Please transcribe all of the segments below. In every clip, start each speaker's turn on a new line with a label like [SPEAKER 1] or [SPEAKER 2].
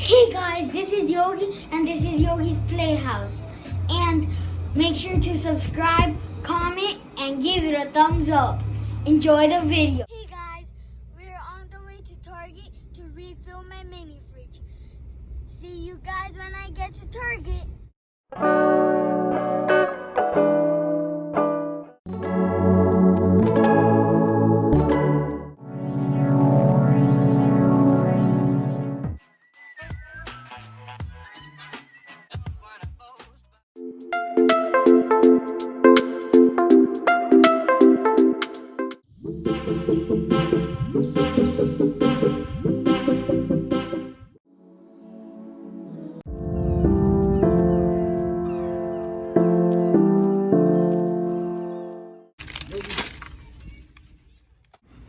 [SPEAKER 1] Hey guys, this is Yogi and this is Yogi's Playhouse. And make sure to subscribe, comment, and give it a thumbs up. Enjoy the video. Hey guys, we're on the way to Target to refill my mini fridge. See you guys when I get to Target.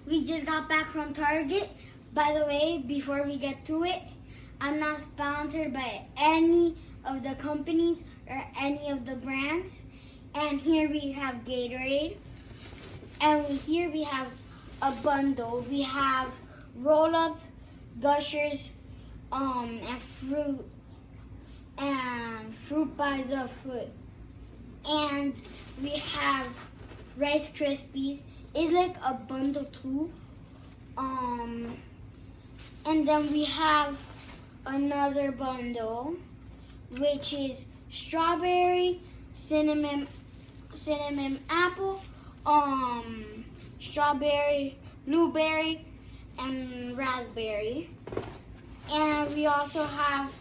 [SPEAKER 1] We just got back from Target. By the way, before we get to it, I'm not sponsored by any of the companies or any of the brands. And here we have Gatorade. And here we have a bundle. We have roll-ups, Gushers, and fruit by the foot. And we have Rice Krispies. It's like a bundle too. And then we have another bundle, which is strawberry, cinnamon apple, strawberry, blueberry, and raspberry. And we also have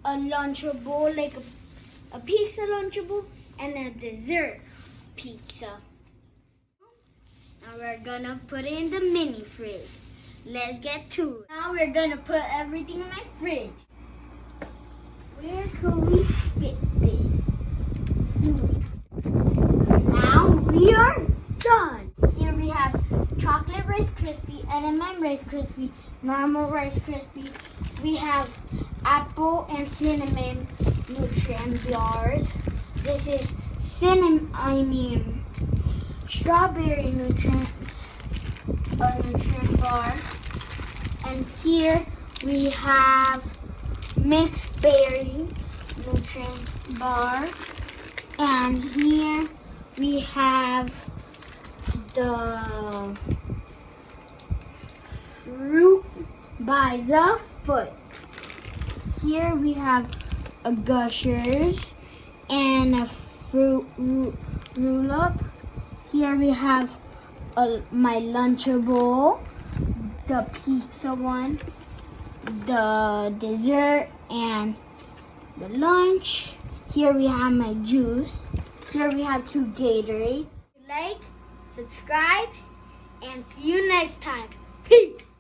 [SPEAKER 1] a Lunchable, like a pizza Lunchable, and a dessert pizza. Now we're gonna put it in the mini fridge. Let's get to it. Now we're gonna put everything in my fridge. Where could we fit this? Now we are done. Here we have chocolate Rice Krispie, M&M Rice Krispie, normal Rice Krispie. We have apple and cinnamon nutrient bars. This is strawberry nutrient bar. And here we have mixed berry nutrient bar. And here we have the fruit by the foot. Here we have a Gushers and a fruit roll-up. Here we have my Lunchable, the pizza one, the dessert, and the lunch. Here we have my juice. Here we have 2 Gatorades. Like, subscribe, and see you next time. Peace!